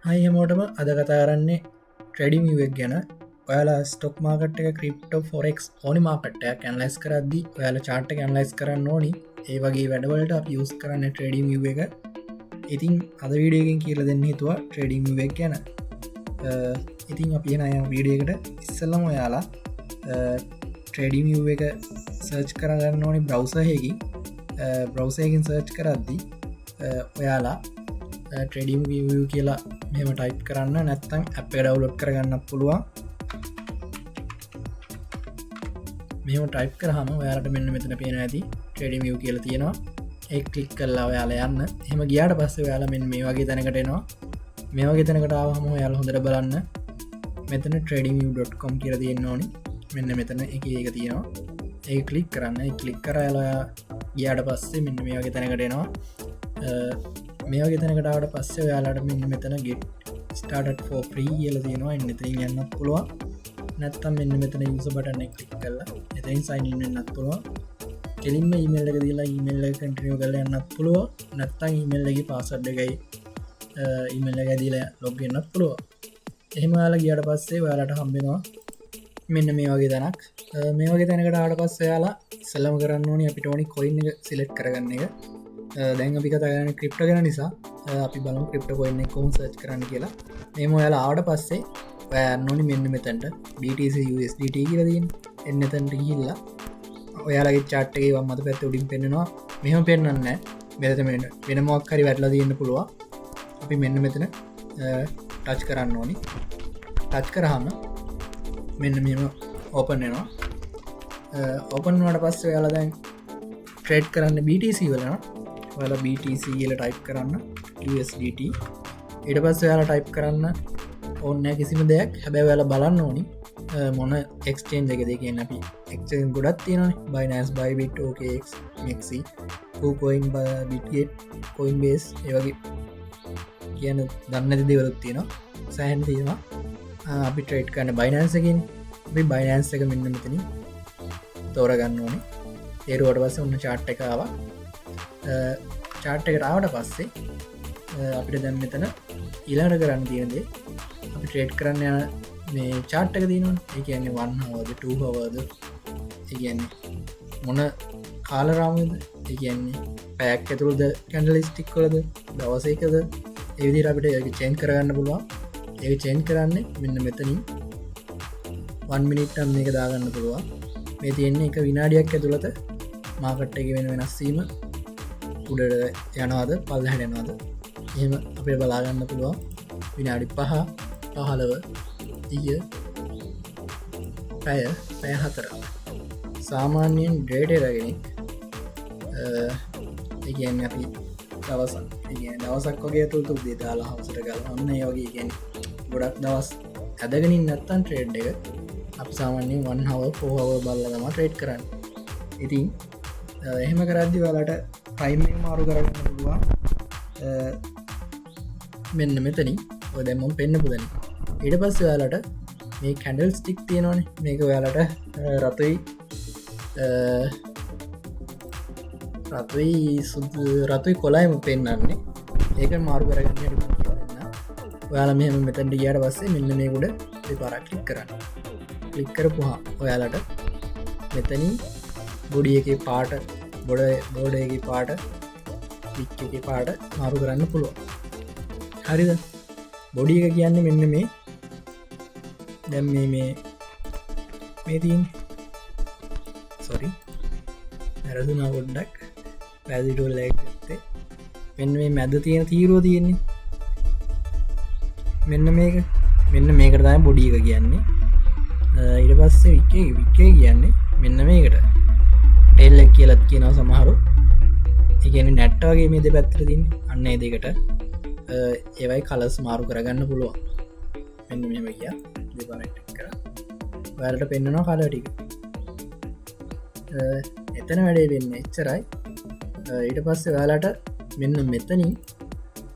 අයිහමෝටම අද කතා කරන්නේ ට්‍රඩි මියක් ගැන ඔයාලා ස්ටොක් මාකට් එක ක්‍රිප්ට ෆොරෙක්ස් ඕනි මාකට්ටයක් ඇන්ලයිස් කරද්දි ඔයාල චාට් ඇන්ලයිස් කරන්න ඕනි ඒ වගේ වැඩවලට යස් කරන්න ට්‍රඩි මිය එක ඉතින් අද වීඩියගෙන් කියල දෙන්න හිතුවා ට්‍රඩි මියක් ගැන ඉතින් අපි අය වීඩියකට ඉස්සල්ලම ඔයාලා ට්‍රඩි මිය එක සර්ච් කරගන්න ඕනි බ්‍රවසහයකි බ්‍රවසයකින් සර්ච් කරද්දි ඔයාලා ට්‍රඩිම් කියලා මෙම ටයිප් කරන්න නැත්තං අප ඩවලොඩ් කරගන්න පුළුවන් මෙම ටයිප් කරහම ඔයාලට මෙන්න මෙතන පේන ඇති ට්‍රඩිමිය කියල තියෙනවා ඒ කලික් කල්ලා ඔයාලා යන්න එම ගියාට පස්ස ඔයාලා මෙ මේ වගේ තැනකටනවා මේ වගේ තැනකටාවහම ඔයාල හොඳට බලන්න මෙතන ට්‍රඩිමිය.com කියර තියෙන්න ඕනි මෙන්න මෙතන එක ඒක තියෙනවා ඒ කලික් කරන්න කලික් කරලා ගියාට පස්සේ මෙන්න මේ වගේ තැනකටනවා මේගේ තැනකටාවට පස්සේ ඔයාලට මෙන්න මෙතන ගෙට් ස්ටාර්ට් ෆෝ ප්‍රී කියල තියෙනවා එන්නතින් යන්න පුළුවන් නැත්තම් මෙන්න මෙතන යුස බටන කලික් කරලා එතයින් සයින්න්න එන්නත් පුළුවන් කෙලින්ම ඉමල්ල එක දලා ඉමල්ල කටිනිය කල යන්නත් පුළුව නැත්තං ඉමල්ලගේ පාසඩ් එකයි ඉමල්ල ඇදීලා ලොග් එන්නත් පුළුව එහෙම යාලා ගියට පස්සේ ඔයාලට හම්බෙනවා මෙන්න මේ වගේ තැනක් මේ වගේ තැනකට ආට පස්ස යාලා සැලම කරන්න ඕනි අපි ටෝනි කොයින්න සිලෙට් කරගන්න එක දැන් අපි කතාගන ක්‍රිප්ට ගැන නිසා අපි බලු ක්‍රිප්ට කොයින්න කොම් සච් කරන්න කියලා මෙම ඔයාලා ආවට පස්සේ නොනි මෙන්න මෙතැන්ට BTC USDT කියලදීන් එන්න තැන්ට හිල්ලා ඔයාලගේ චාට්ටගේ වම්මත පැත්ත උඩින් පෙන්නවා මෙහම පෙන්න්න මෙතමට වෙන මොක් හරි වැටලා තියන්න පුළුව අපි මෙන්න මෙතන ටච් කරන්න ඕනි ටච් කරහම මෙන්න මෙම ඕපන්නවා ඕපන් වට පස්ස ඔයාලා දැන් ට්‍රේඩ් කරන්න BTC වලන වල BTC කියල ටයිප් කරන්න USDT ඉට පස්ස යාලා ටයිප් කරන්න ඕන්න කිසිම දෙයක් හැබැ වැල බලන්න ඕනි මොන එක්ස්ටේන්ජ එක දෙකන්න අපි එක්ෂන් ගොඩත් තියෙන බයිනස් බයිබිට ෝකක් මෙක්සි කෝයින් බිට්ගේට් කොයින් බේස් ඒවගේ කියන දන්නති දෙවලත් තියෙනවා සෑහන් තියෙනවා අපි ට්‍රේඩ් කරන්න බයිනන්සකින් බයිනන්ස එක මෙන්න මෙතනින් තෝරගන්න ඕනේ ඒරුවට පස්ස ඔන්න චාට් එකව චාට් එකට ආවට පස්සේ අපිට දැම් මෙතන ඉලාට කරන්න තියෙනදේ අපි ට්‍රේඩ් කරන්න යන මේ චාට්ටක තියනවා ඒ කියන්නේ වන්නහවද ටහවද ඒගන්නේ මොන කාලරාමද ඒගන්නේ පැයක් ඇතුළද කැන්ඩලිස්ටික් කොලද දවසේකද ඒවිදි අපිට ඒ චේන් කරගන්න පුළුවන් ඒ චේන් කරන්න මෙන්න මෙතනින් 1 මිනිට්ටම් මේක දාගන්න පුළුවන් මේ තියෙන්නේ එක විනාඩියක් ඇතුළත මාකට් එක වෙන වෙනස්සීම උඩට යනවාද පල්ල හැඩෙනවාද එහෙම අපේ බලාගන්න පුළුවන් විනාඩි 5 10 පැය 4 සාමාන්‍යයෙන් ඩේටරගෙනෙක් ඒගන්න අපි දවසක් දවසක් වගේ තුතු දේතාලා හවසට ගල ඔන්න යෝගේ ගැන ගොඩක් දවස් ඇදගෙනින් නැත්තන් ට්‍රේඩ් එක අපි සාමාන්‍යයෙන් 1 හව 4 හව බල්ලගම ට්‍රේඩ් කරන්න ඉතින් එහෙම කරද්දි වලට ටයිම් මාරු කරගන්න පුළුවන් මෙන්න මෙතනින් ඔය දැම්මම් පෙන්න්න පුදන ඉට පස්ස ඔයාලට මේ කැඩල් ස්ටික් තියෙනවන මේක ඔයාලට රතුයි කොලායිම පෙන්න්නන්නේ ඒක මාරු කරගන්න කියන්න ඔයාල මෙම මෙතැන්ට ගියට පස්සේ මෙන්න මේකුඩ පරක් කලික් කරන්න කලික් කරපුහා ඔයාලට මෙතනින් බොඩිය එක පාට බෝඩගේ පාට පිච්චක පාට මාරු කරන්න පුළුව හරිද බොඩි එක කියන්න මෙන්න මේ දැම් මේ තින් සොරි ඇරදුනා ගොඩ්ඩක් පැදිටුවල්ල ඇත්තේ මෙන්න මේ මැද තියෙන තීරෝ තියෙන්නේ මෙන්න මේකට තම බොඩි එක කියන්නේ ඉට පස්සේ වික්කේ කියන්නේ මෙන්න මේකට ටෙල්ලක් කියලත් කියනව සමහරු එකන නැට්ටවගේ මේ දෙ පැත්තරදින් අන්න දෙකට ඒවයි කලස් මාරු කරගන්න පුළුවන් මෙන්න මෙම කිය දෙපනට කර වැලට පෙන්න්නනවා කලටික එතන වැඩේ වෙන්න එච්චරයි ඊට පස්සේ ඔයාලට මෙන්න මෙතනින්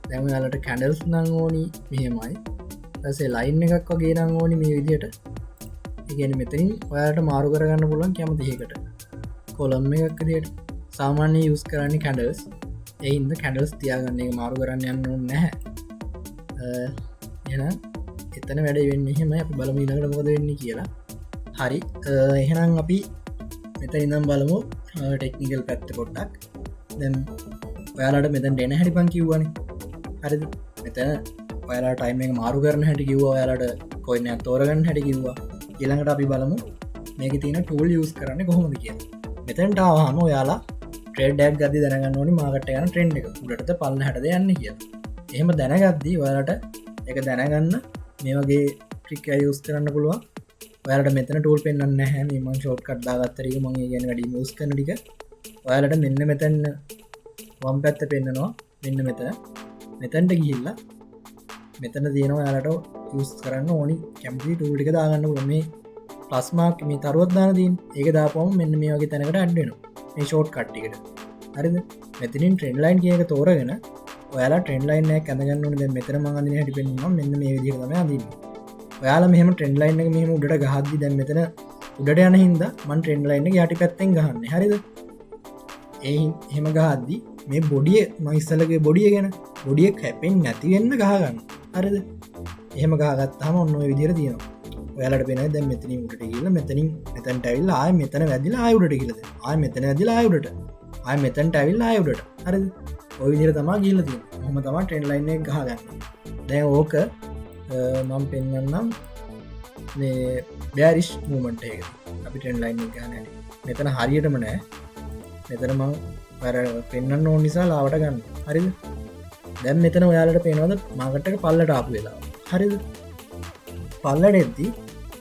දැම යාලට කැඩල්ස් නං ඕනි මෙහෙමයි ඇසේ ලයින් එකක් වගේ නං ඕනි මේ විදියට ඉගැන මෙතනින් ඔයාට මාරු කරගන්න පුළුවන් කැමතිකට කොළම්ම එකක් දියට සාමාන්‍ය යුස් කරන්නේ කැඩල්ස් එයින්ද කැඩල්ස් තියාගන්නේ මාරු කරන්න යන්න නැහැ එන එතන වැඩ වෙන්න හෙම අපි බලම ඉලකට මොකද වෙන්න කියලා හරි එහෙනම් අපි මෙත ඉනම් බලමු ටෙක්නිකල් පැත්ත පොට්ටක් දැම් ඔයාලට මෙතන් ඩෙන හැටි පන් කිව්වන හරි මෙත ඔයාලා ටයිම මාරු කරන හැටි කිව්වා ඔයාලට කොයින තෝරගන්න හැටි කිව්වා ඊළඟට අපි බලමු මේක තියන ටූල් යස් කරන්න කොහොමද කිය මෙතැන්ට ආවාම ඔයාලා ට්‍රේඩ්ඩක් ගදදි දැනගන්න ඕනි මාගට යන ට්‍රෙන්ඩ් එක උඩට පල්ල හටද යන්න කිය එහෙම දැනගද්දී ඔයාලට එක දැනගන්න මේ වගේ ට්‍රික් යස් කරන්න පුළුවන් ඔයාලට මෙතන ටූල් පෙන්න්න හැ මං ෂෝට් කට්දාගත්තරීක මගේ ගැන වැඩි මස් කනටික ඔයාලට මෙන්න මෙතැන්න වම් පැත්ත පෙන්න්නනවා මෙන්න මෙතැන්ට ගිහිල්ලා මෙතන තියෙනවා යාලට යස් කරන්න ඕනි කැම්පි ටූල්ටික දාගන්න මේ පස්මාක් මේ තරුවත්දාන දීන් ඒක දාපම මෙන්න මේ වගේ තැනකට අඩ්ඩෙන මේ ෂෝට් කට්ටිකට හරිද මෙතිනින් ට්‍රෙන්ඩ් ලයින් කියක තෝරගෙන ඔයාලා ට්‍රෙන්ඩ් ලයින් කැඳගන්න ඕන මෙතන මගදින හැටි පෙන්න්නවා මෙන්න මේ විදිහතම අදන්න ඔයාලා මෙහම ට්‍රෙන්ඩ් ලයින් එක මෙහම උඩට ගහද්දි දැන් මෙතන උඩට යන හින්ද මන් ට්‍රෙන්ඩ් ලයින් එක යටි පැත්තෙන් ගහන්න හරිද ඒ එහෙම ගහද්දි මේ බොඩිය මයිස්සලගේ බොඩිය ගැන බොඩිය කැපෙන් නැතිවෙන්න ගහගන්න හරිද එහෙම ගහගත්තාම ඔන්න විදිර තියෙනවා ඔයාලට පෙන දැ මෙතන උට කියල මෙතනින් මෙතැන්ට ඇවිල් ආය මෙතන වැදිලා ආයුට කියලද ආය මෙතන ඇදිලා ආයුට ආය මෙතැන්ට ඇවිල් ආයුට හරි ඔය විදිර තමා ගිල්ල තිය හොම තමා ට්‍රෙන්ඩ් ලයින්න ගහගන්න දැන් ඕක මම පෙන්න්නම් බෑරිෂ් මූමන්ට එක අපි ට්‍රෙන්ඩ් ලයින් ගන්න මෙතන හරියටම නෑ මෙතන මං පෙන්න්න ඕන නිසා ලාවට ගන්න හරිද දැම් මෙතන ඔයාලට පේනවද මාගට්ටක පල්ලට ආපු වෙලා හරිද පල්ලට එද්දි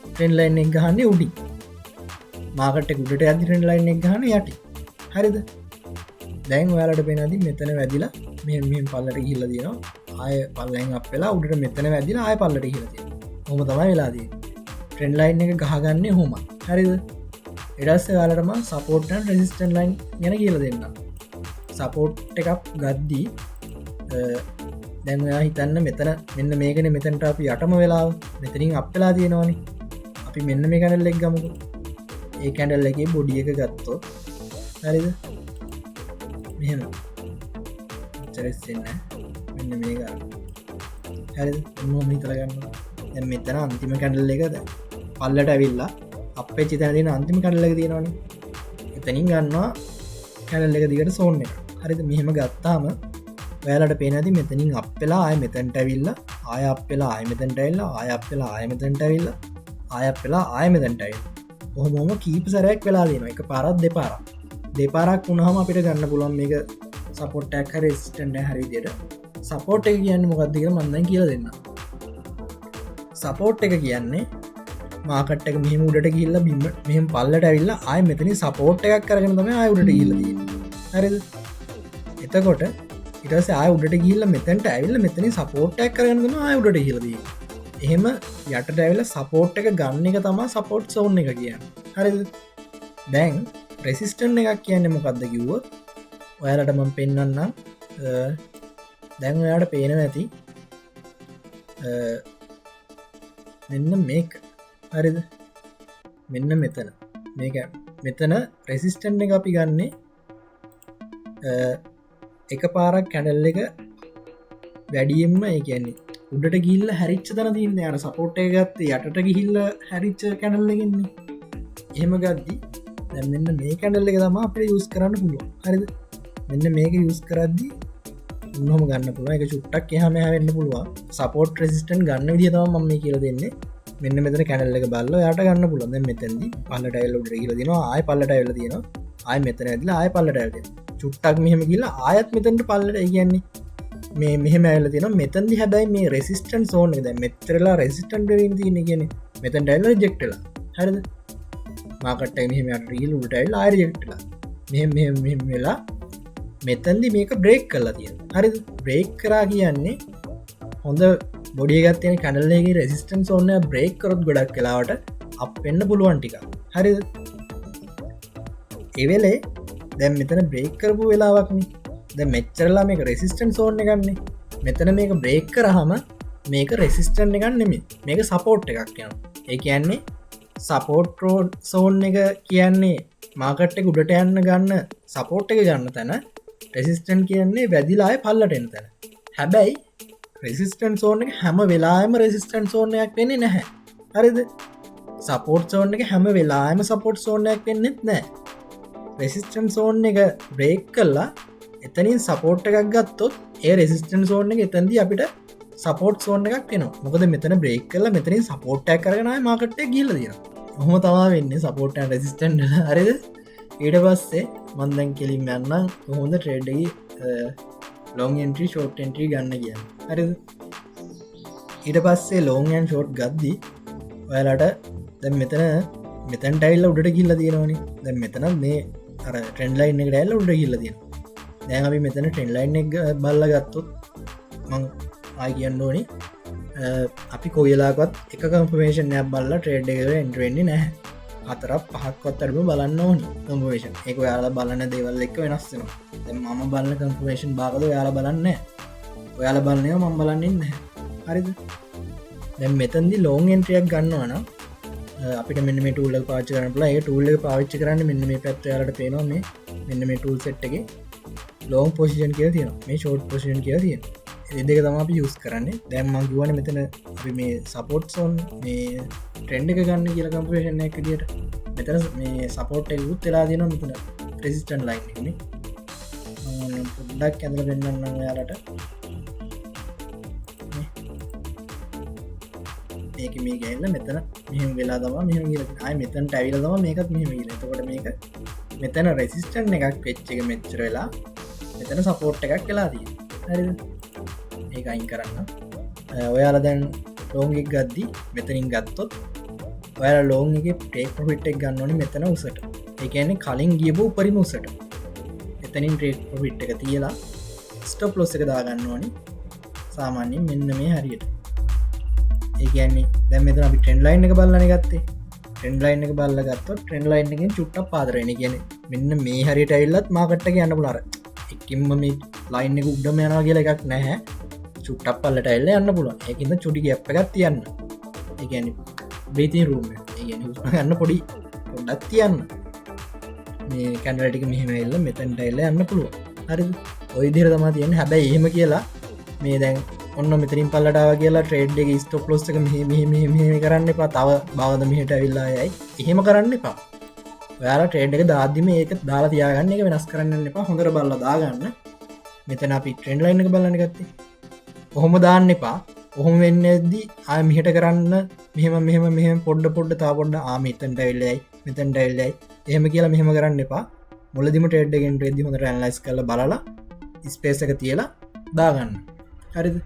ට්‍රෙන්ඩ් ලයින් එක ගහන්නේ උඩි මාකට ගුඩට ඇදි ට්‍රෙන්ඩ් ලයින් එක ගහන යටි හරිද දැන් ඔයාලට පෙනදි මෙතන වැදිලා මෙ පල්ලට ගිල්ල දිනවා ආය පල්ලෙන් අප වෙලා උඩට මෙතන වැදිලා ආය පල්ලට ගිලතිය හොම තමයි වෙලාදී ට්‍රෙන්ඩ් ලයින් එක ගහගන්නේ හොම හරිද එඩස්ස යාලටම සපෝට්ටන් රෙසිස්ටන් ලයින් ගැන කියල දෙන්න සපෝට් එකක් ගද්දී දැන් හිතන්න මෙතන මෙන්න මේකන මෙතැන්ට අපි යටම වෙලා මෙතනින් අප්පලා තියෙනවානි අපි මෙන්න මේ කැනල්ලෙක් ගමුකු ඒ කැඩල් එක බොඩිය එක ගත්තෝ හරිද මෙහෙම චරෙස්සෙන්න මෙන්න මේ ගන්න හරි මොම හිතරගන්න මෙතන අන්තිම කැඩල් එකද පල්ලට ඇවිල්ලා අපේ චිතනතින අන්තිම කඩල්ලක තියෙනවානි එතනින් ගන්නවා කැඩල් එක දිගට සෝන්න හරිද මෙහෙම ගත්තාම වැලට පේනති මෙතනින් අපලා ආය මෙතැන්ට ඇවිල්ල ආය අපලා ආය මෙතැන්ට ඇල්ල ආය අපලා ආය මෙතැන්ට ඇවිල්ල ආය අපලා ආය මෙතැන්ටයි ඔහොමෝම කීප සරයක් වෙලා දෙන එක පාරත් දෙපාරක් වුණහම අපිට ගන්න පුළුවන් මේක සපොට්ටක් රෙස්ටන්ඩ හරිදියට සපෝට් එක කියන්න මොකක්දික මන්දන් කියල දෙන්න සපෝට් එක කියන්නේ මාකට්ක මෙහම උඩට කියල්ල බිම මෙහම පල්ලට ඇවිල්ල ආය මෙතනි සපෝට් එකක් කරගෙන තම අයුට ඉල්ලද හරි එතකොට ඉටස ආය උඩට ගිල්ල මෙතැන්ට ඇවිල්ල මෙතනි සපෝට්ටක් කරගන්නම ආයුඩට හිලදී එහෙම යට ඇවිල සපෝට් එක ගන්න එක තමා සපෝට් සෝන් එක කියන්න හරි දැන් රෙසිස්ටන් එකක් කියන්න මොකක්ද කිව්ව ඔයාලට මම පෙන්වන්න දැන් ඔයාට පේන ඇති මෙන්න මේක හරිද මෙන්න මෙතන මේක මෙතන රෙසිස්ටන් එක අපි ගන්නේ එක පාරක් කැඩල් එක වැඩියෙන්ම ඒ කියන්නේ උඩට ගිල්ල හැරිච්ච තන තින්න යන සපෝට් එක ගත්ත යටට ගිහිල්ල හැරිච්ච කැනල්ලගෙන්නේ එහෙම ගද්දි දැමන්න මේ කැඩල්ල එක තම අපේ යුස් කරන්න පුළුව හරිද මෙන්න මේක යුස් කරද්දි උන්නහම ගන්න පුළුව එක චුට්ටක් එහම වෙන්න පුළුවන් සපෝට් රෙසිස්ටන් ගන්න විදිහ තම ම කියල දෙන්නේ මෙන්න මෙතන කැනල්ල එක බල්ල යට ගන්න පුළුවන් මෙතැදි පල්ලටයිල්ල උඩ කියල දෙනවා ආය පල්ලට ඇල්ල තියෙනවා ආය මෙතන ඇදලා ආය පල්ලට ඇල්ද චුට්ටක් මෙහෙම කියලා ආයත් මෙතැන්ට පල්ලට කියන්නේ මේ මෙහම ඇල තින මෙතන්දි හැබයි මේ රෙසිස්ටන් සෝන ද මෙතරලා රෙසිස්ටන් ින් තියන කියන මෙතැන්ට ඇල්ල ජෙක්ටල හරිද මාකට මෙහම රීල් උටයිල් ආරජෙක්ටලා මෙ වෙලා මෙතන්දි මේක බ්‍රේක් කල්ලා තිය හරි බ්‍රේක් කරා කියන්නේ හොඳ බොඩියගත්තය කඩල්ලගේ රෙසිස්ටන් ඕන්න බ්‍රේක් කරොත් ගොඩක් කලාවට අප වෙන්න පුළුවන් ටික හරි එවෙලේ දැම් මෙතන බ්‍රේක් කරපු වෙලාවක්න ද මෙච්චරලා මේක රෙසිස්ටන් සෝන්න ගන්නේ මෙතන මේක බ්‍රේක් කරහම මේක රෙසිස්ටන් එකන්නෙම මේක සපෝට් එකක් යන ඒ කියන්නේ සපෝට් රෝඩ් සෝන් එක කියන්නේ මාකට්ට උඩට යන්න ගන්න සපෝට් එක ගන්න තැන රෙසිස්ටන් කියන්නේ වැදිලාය පල්ලට එන තැන හැබැයි රෙසිස්ටන් සෝන එක හැම වෙලාම රෙසිස්ටන් සෝනයක් වෙන්නේ නැහැ. හරිද සපෝට් සෝන එක හැම වෙලාම සපෝට් සෝනයක් වෙන්නෙත් නෑ. රෙසිස්ටන් සෝන් එක බ්‍රේක් කල්ලා එතනින් සපෝට් එකක් ගත්තොත් ඒ රෙසිස්ටන් සෝන් එක එතන්දි අපිට සපෝට් සෝන් එකක් න මොකද මෙතන බ්‍රේක් කල මෙතනින් සපෝට්ටක් කරනයි මාකට්ට ගිල්ල දින හොම තවා වෙන්න සපෝට් රෙසිස්ටන් හරිද ඊට පස්සේ මන්දැන් කෙලින් යන්න හොඳ ට්‍රේඩ්ඩගි ලොං එන්ට්‍රී ෂෝට් එන්ට්‍රී ගන්න කියන්න හරිද ඊට පස්සේ ලෝංයන් ෂෝට් ගද්දී ඔයාලට දැ මෙතන් ටයිල්ල උඩට කිල්ල තියෙනවනි දැ මෙතන මේ අර ට්‍රෙන්ඩ්ලයින් එක ඩැල්ල උඩ කිල්ල තියෙන දැන් අපි මෙතන ට්‍රෙන්ඩ්ලයින් එක බල්ල ගත්තොත් මං ආය කියන්න ඕනි අපි කොයලාකත් එක කම්පමේෂන් යක් බල්ල ට්‍රේඩ් එක එන්ට්‍රෙන්ඩි නැහැ අතරක් පහක්වත් අඩම බලන්න ඕනි කම්පමේෂන් එක යාලා බලන්න දේවල් එක වෙනස්සෙනවා මම බලන්න කම්පමේෂන් භාගද යාලා බලන්න ඔයාල බලනය මම් බලන්නන්න හරිද දැම් මෙතන්දි ලෝන් එන්ට්‍රියක් ගන්නවන අපිට මෙන්න මේ ටූල්ල පාච කරනල ඒ ටූල්ල පාවිච්චි කරන්න මෙන්න මේ පැත්වයාලට පේනවා මේ මෙන්න මේ ටූල් සෙට්ගේ ලෝන් පොසිෂන් කිය තියෙන මේ ෂෝට් පොසිෂන් කිය තියෙන දෙක තම අපි යුස් කරන්නේ දැම්මං ගුවන මෙතන අපි මේ සපෝට් සෝන් මේ ට්‍රෙන්ඩ් එක ගන්න කියල කම්පේෂණ එක දිට මෙතන මේ සපෝට් යුත් වෙලා දෙන මෙතන ප්‍රසිස්ටන් ලයින් ඩක් ඇඳල පෙන්න්න යාලට මේක මේ ගැල්ල මෙතන මෙහම වෙලා දම මෙහම ගල මෙතන් ටැවිල දම මේකත් මෙහම ගල තකොට මේක මෙතන රෙසිස්ටන් එකක් පෙච්ච එක මෙච්චර වෙලා මෙතන සපෝට් එකක් වෙලාදී හරි ඒ අයින් කරන්න ඔයාල දැන් ලෝංගෙක් ගද්දි මෙතනින් ගත්තොත් ඔයාල ලෝං එක ටේක් ප්‍රොෆිට් එක ගන්න ඕනේ මෙතන උසට ඒ කියන්නේ කලින් ගියපු උපරිම උසට එතනින් ටේක් ප්‍රොෆිට් එක තියලා ස්ටොප් ලොස් එක දාගන්න ඕනේ සාමාන්‍යයෙන් මෙන්න මේ හරියට ඒ කියන්නේ දැන් මෙතන අපි ට්‍රෙන්ඩ් ලයින් එක බලන්න ගත්තේ ට්‍රෙන්ඩ් ලයින් එක බලලා ගත්තොත් ට්‍රෙන්ඩ් ලයින් එකෙන් චුට්ටක් පාදර වෙන කියන්නේ මෙන්න මේ හරියට ඇවිල්ලත් මාකට් එක යන්න පුළුවන් අර එකින්ම මේ ලයින් එක උඩම යනවා කියලා එකක් නැහැ චුට්ටක් පල්ලට එල්ල යන්න පුළුවන් ඒකින්ද චුටි ගැප් එකක් තියන්න ඒ කියන්නේ බ්‍රීතින් රූම් එක ඒ කියන්නේ හුස්ම ගන්න පොඩි පොඩ්ඩක් තියන්න මේ කැන්ඩල් ටික මෙහෙම එල්ල මෙතනට එල්ල යන්න පුළුවන් හරිද ඔය විදිහට තමයි තියෙන්නේ හැබැයි එහෙම කියලා මේ දැන් ඔන්න මෙතරින් පල්ලටාව කියලා ට්‍රේඩ් එක ස්ටොප් ලොස් එක මෙහෙම කරන්න එපා තව බවද මෙහෙට ඇවිල්ලා යයි එහෙම කරන්න එපා ඔයාලා ට්‍රේඩ් එක දාද්දිම ඒක දාලා තියාගන්න එක වෙනස් කරන්න එපා හොඳට බලලා දාගන්න මෙතන අපි ට්‍රෙන්ඩ් ලයින් එක බලන්න ගත්තේ ඔහොම දාන්න එපා ඔහොම වෙන්න ඇද්දි ආය මිහිට කරන්න මෙහෙම පොඩ්ඩ තා පොඩ්ඩ මෙතන්ට ඇවිල්ලයි මෙතන්ට ඇල්ලයි එහෙම කියලා මෙහෙම කරන්න එපා මුලදිම ට්‍රේඩ් එකෙන් රෙද්දි හොඳට ඇනලයිස් කරලා බලලා ස්පේස් එක තියලා දාගන්න හරිද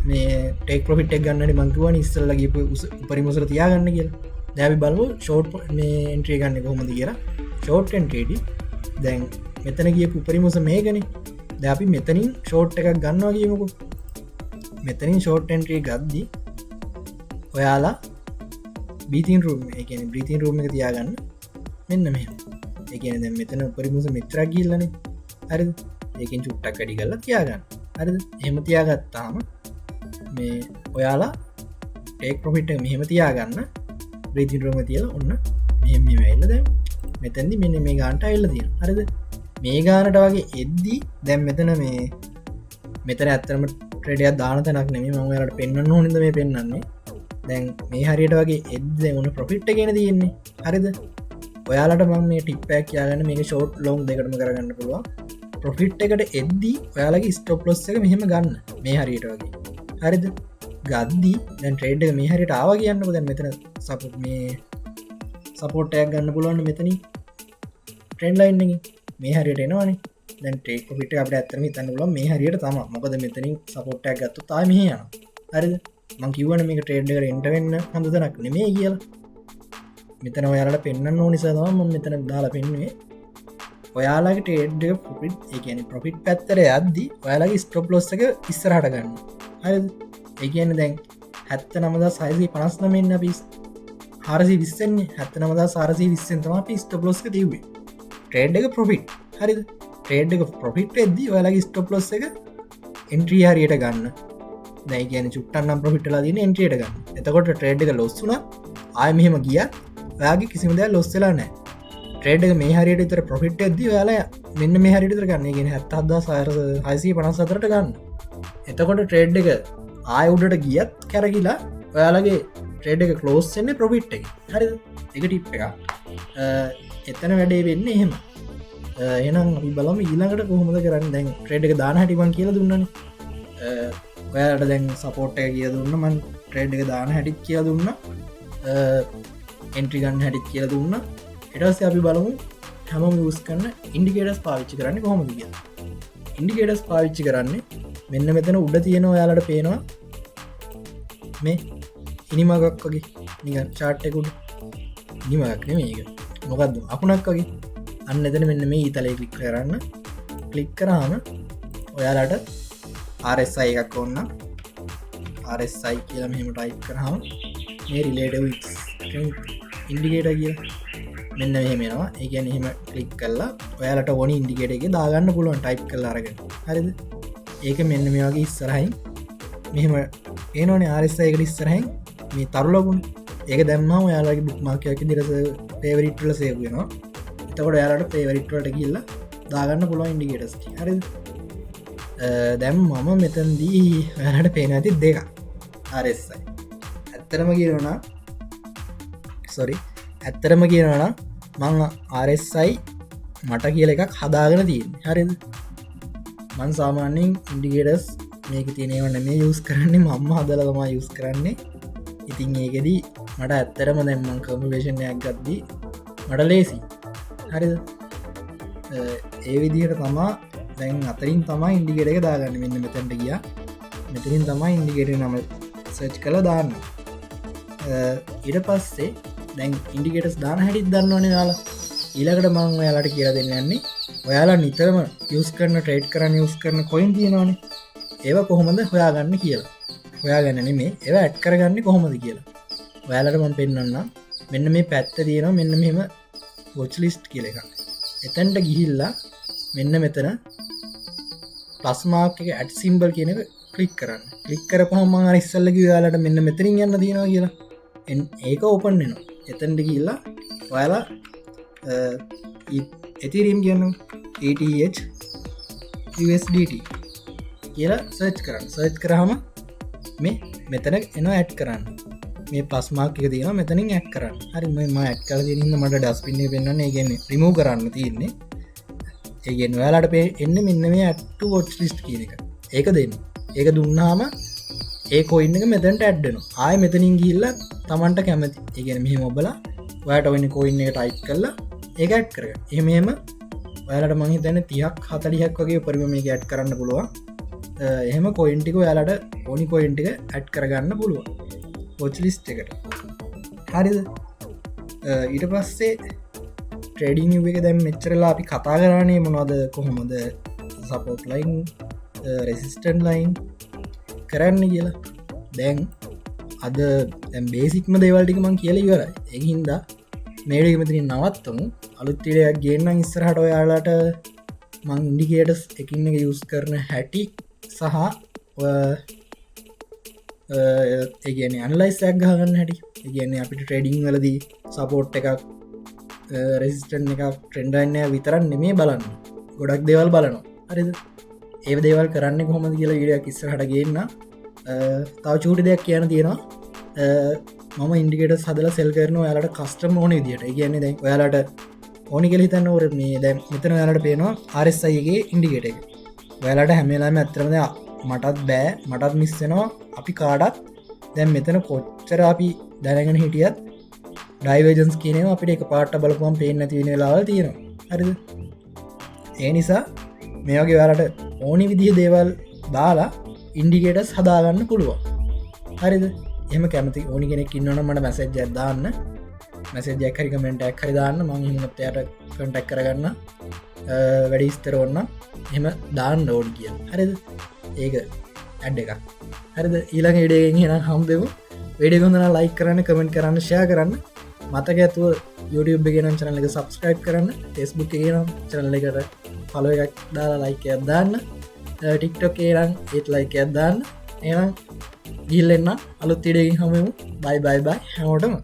මේ ටේක් ප්‍රොෆිට් එක ගන්නට මංතුවන ඉස්සල්ලා ගිපු උපරිමුසර තියාගන්න කියලා දැවි බලු ෂෝට් මේ එන්ට්‍රී ගන්න කොහොමද කියලා ෂෝට් එන්ට්‍රේඩි දැන් මෙතන ගිය උපරිමුස මේගන ද අපි මෙතනින් ෂෝට් එකක් ගන්නවා කියමුකු මෙතනින් ෂෝට් එන්ට්‍රී ගද්දි ඔයාලා බීතින් රූම් එකන බ්‍රීතින් රූම් එක තියාගන්න මෙන්න මෙ එකන දැ මෙතන උපරිමුස මෙත්‍රක් ගිල්ලන හරි ඒකින් චුට්ටක් කඩි කල්ලා තියාගන්න හරි එහෙම තියාගත්තාම මේ ඔයාලා ටේක් ප්‍රොෆිට් මෙහෙම තියාගන්න බ්‍රීතින් රූම තියල ඔන්න මෙහෙම වෙල්ල දැ මෙතැදි මෙන්න මේ ගාන්ට එල්ල තියෙන හරිද මේ ගානට වගේ එද්දී දැම් මෙතන මේ මෙතන ඇත්තරම ට්‍රඩිය දාන තැනක් නෙම මට පෙන්න්න හොනිද මේ පෙන්න්නන්නේ දැන් මේ හරියට වගේ එද්ද ඔන්න ප්‍රොෆිට් ගෙන තියෙන්නේ හරිද ඔයාලට මං මේ ටිප්පයක් යාගන්න මේ ෂෝට් ලෝන් දෙකටම කරගන්න පුළුවන් ප්‍රොෆිට් එකට එද්දී ඔයාලගේ ස්ටොප් ලොස් එක මෙහෙම ගන්න මේ හරියට වගේ හරිද ගද්දී දැන් ට්‍රේඩ් එක මේ හරියට ආව කියන්නක දැන් මෙතන සපොට් මේ සපෝට්ටයක් ගන්න පුළුවන් මෙතන ට්‍රෙන්ඩ් ලයින් එක මේ හරියට එනවානේ දැන් ටේක් පිට අපට ඇත්තම තන්න ල මේ හරියට තම මොකද මෙතනින් සපෝට්ටයක් ගත්තු තාම මෙහ යන හරිද මං කිවන මේක ට්‍රේඩ්ඩක එන්ටවෙන්න හඳදනක් නෙමේ කියලා මෙතන ඔයාලට පෙන්න්න ඕනිසාම මෙතන දාලා පෙන්වේ ඔයාලාගේ ටේඩ් පොපිට් ඒන ප්‍රොෆිට් පැත්තර අද්දි ඔයාලගේ ස්ටොප් ලොස් එක ඉස්සරහට ගන්න හරි ඒකන්න දැන් හැත්ත නමදා සයිසි පනස්නමෙන්න්න පිස් හරසි විස්සන්නේ හැත්ත නමදා සාරසි විස්සෙන්තම පිස්ට ලොස්ක තිවේ ට්‍රේඩ් එක ප්‍රොෆිට් හරිද ට්‍රේඩ් එක ප්‍රොෆිට් එද්දී ඔයාලගේ ස්ටොප් ලොස් එක එන්ට්‍රී හරියට ගන්න දැයි කියන චුට්ටන්නම් ප්‍රොෆිට්ලා දින එන්ට්‍රියට ගන්න එතකොට ට්‍රේඩ් එක ලොස්සුන ආය මෙහෙම ගිය ඔයාගේ කිසිම දෙයක් ලොස් වෙලා නැහැ ට්‍රේඩ් එක මේ හරියට විතර ප්‍රොෆිට් එද්දී ඔයාලා මෙන්න මේ හරියට විතර ගන්න. ඒ කියන්නේ 77654 ගන්න. එතකොට ට්‍රේඩ් එක ආය උඩට ගියත් කැරකිලා ඔයාලගේ ට්‍රේඩ් එක කලෝස්සන්නේ ප්‍රොෆිට් එක හරි එක ටිප් එක එතන වැඩේ වෙන්න එහෙම එනම් අපි බලම ඊළඟට කොහොමද කරන්න දැන් ට්‍රේඩ් එක දාන හැටිබන් කියල දුන්නන ඔයාට දැන් සපෝට් එක කිය දුන්න මන් ට්‍රේඩ් එක දාන හැටිත් කිය දුන්න එන්ට්‍රිගන්න හැටිත් කියල දුන්න එටස් අපි බලමු හැම ස් කන්න ඉන්ඩිකේටස් පාවිච්චි කරන්න කොහොමද කිය ඉන්ඩිකේටස් පාවිච්චි කරන්නේ මෙන්න මෙතන උඩ තියෙනවා ඔයාලට පේනවා මේ ඉනිමගක් වගේ නිග චාට්ටකුඩ නිමගක් නෙමේක මොකක්ද අපනක් වගේ අන්න එතන මෙන්න මේ ඊතලය කලික් කරන්න කලික් කරාම ඔයාලට RSI එකක් ඔන්න RSI කියලා මෙහෙම ටයිප් කරාම මේ රිලේටඩ් ඉන්ඩිකේටර් කියලා මෙන්න මෙහෙමනවා ඒ කියන්නේ එහෙම ක්ලික් කරලා ඔයාලට ඕනි ඉන්ඩිකේටර් එකේ දාගන්න පුළුවන් ටයිප් කරලා අරගෙන හරිද ඒක මෙන්න මේ වගේ ඉස්සරහින් මෙහෙම එනෝනේ RSI එකට ඉස්සරහින් මේ තරු ලකුණ ඒක දැම්මම ඔයාලගේ බුක්මාර්ක් එකේ දිරස ෆේවරිට් වල සේව් වෙනවා එතකොට ඔයාලට ෆේවරිට් වලට ගිහිල්ලා දාගන්න පුළුවන් ඉන්ඩිකේටර්ස් ටික හරිද දැන් මම මෙතනදී ඔයාලට පේන ඇති දෙකක් RSI ඇත්තටම කියනවා මං RSI මට කියල එකක් හදාගෙන තියෙන් හරිද මන් සාමාන්‍යෙන් ඉන්ඩිකේටර්ස් මේක තියනවන්න මේ යුස් කරන්නේ මම්ම හදලතමා යුස් කරන්නේ ඉතින් ඒකෙදී මට ඇත්තරම දැම්මන් කම්පිලේෂණයක් ගත්දී මට ලේසි හරිද ඒ විදිහට තමා දැන් අතරින් තමා ඉන්ඩිකේට එක දාගන්න මෙන්න මෙතැන්ට ගිය මෙතරින් තමා ඉන්ඩිකේට නම සර්ච් කළ දාන්න ඉට පස්සේ දැන් ඉන්ඩිකේටස් දාන හැටිත් දන්නවන යාලා ඊලකට මං ඔයාලට කියල දෙන්න යන්නේ ඔයාලා නිතරම යස් කරන ට්‍රේඩ් කරන්න යස් කරන කොයින් තියෙනවාන ඒව කොහොමද හොයාගන්න කියලා හොයාගන්න මේ ඒව ඇට් කරගන්න කොහොමද කියලා ඔයාලට මං පෙන්න්න මෙන්න මේ පැත්ත තියෙනවා මෙන්න මෙම වොච් ලිස්ට් කියල එක එතැන්ට ගිහිල්ලා මෙන්න මෙතන ප්ලස්මාක් එක ඇට් සිම්බල් කියන එක කලික් කරන්න කලික් කරපහම ඉස්සල්ලක යාලට මෙන්න මෙතරින් යන්න තියෙනවා කියලා ඒක ඕපන් වෙනවා එතැන්ට ගිල්ලා ඔයාලා එතිරීම් කියන්න ATH USDT කියලා සර්ච් කරන්න සර්ච් කරහම මේ මෙතන එන ඇට් කරන්න මේ පස්මාක් එක තියෙන මෙතනින් ඇක් කරන්න හරි ම ඇත් කල තිරන්න මට ඩස්පින්නේ පෙන්න්න ඒගන්න රිමූ කරන්න තියන්නේ ඒගෙන් ඔයාලට පේ එන්න මෙන්න මේ ඇට්ට වොච් ලිස්ට් කියන එක ඒක දෙන්න ඒක දුන්නාම ඒ කොයින්න එක මෙතැන්ට ඇඩ්ඩන ආය මෙතනින් ගිල්ල තමන්ට කැමති ඒගෙන මෙහි මොබල ඔයට ඔන්න කොයින්න එක ටයිප් කරලා ඒක ඇට් කර එහෙමම ඔයාලට මහි තැන 30-40ක් වගේ පරිම මේ ඇට් කරන්න පුළුවන් එහෙම කොයින්ටික යාලට ඕනි කොයින්ටික ඇට් කරගන්න පුළුවන් පොච් ලිස්ට් එකට හරිද ඊට පස්සේ ට්‍රේඩිං එක දැම් මෙච්චරලා අපි කතා කරන්නේ මොනවද කොහොමද සපෝට් ලයින් රෙසිස්ටන් ලයින් කරන්න කියලා දැන් අද බේසික්ම දේවල්ටික මං කියල ඉවරයි එහින්ද මේඩකමතිරින් නවත්තමු අලුත්තිරයක් ගේන්න ඉස්සරහට ඔයාලාට මං ඉන්ඩිකේටස් එකින්න එක යුස් කරන හැටි සහ ඒගන අන්ලයිස්යක් ගහගන්න හැටි ඒගන්නේ අපිට ට්‍රේඩිං වලදී සපෝට් එකක් රෙසිස්ටන් එක ට්‍රෙන්ඩන්න විතරන්න නෙමේ බලන්න ගොඩක් දේවල් බලනවා හරිද ඒ දේවල් කරන්න කොහොමද කියලා ගඩයක් ඉස්සරහට ගන්න තව චූටි දෙයක් කියන තියෙනවා මම ඉන්ඩිකේට සදල සෙල් කරන යාලට කස්ටම් ඕන විදිට කියන්නේ දැ ඔයාලට ඕනි කෙලි තන්න ඔර මේ දැ මෙතන යාලට පේනවා RSIගේ ඉන්ඩිකේට එක ඔයාලට හැමලාම ඇතරද මටත් බෑ මටත් මිස්සෙනවා අපි කාඩත් දැම් මෙතන කොච්චර අපි දැනගෙන හිටියත් ඩයිවජන්ස් කියනව අපිට එක පාට බලපුම් පේෙන් නැති වෙන ලාවල් තියෙනවා හරිද ඒ නිසා මේගේ වැලට ඕනි විදිහ දේවල් දාලා ඉන්ඩිකේටස් හදාගන්න පුළුවන් හරිද එම කැමති ඕනි කෙනෙක් ඉන්නවන මට මැසේජ් දාන්න මැසේජ් හරි කමෙන්ට් හරි දාන්න මං හිමතයට කටක් කරගන්න වැඩිස්තර ඔන්න එම දාන්න ඕඩ කිය හරිද ඒක ඇඩ් එකක් හරිද ඊළඟ ඉඩගෙන් හෙන හම්දෙමු වැඩිගොඳන ලයි කරන්න කමෙන්ට් කරන්න ෂය කරන්න මතක ඇතුව YouTube ගෙනම් චනල එක සබස්ක්‍රයිබ් කරන්න ෆෙස්බුක් ගෙනම් චනල එකට පලො එකක් දාලා ලයිකයක් දාන්න ටික්ටොක් ඒරන් ඒත් ලයිකයක් දාන්න එනම් ගිල්ලෙන්න්න අලුත් ඉඩගින් හමමු බයි හැමෝටම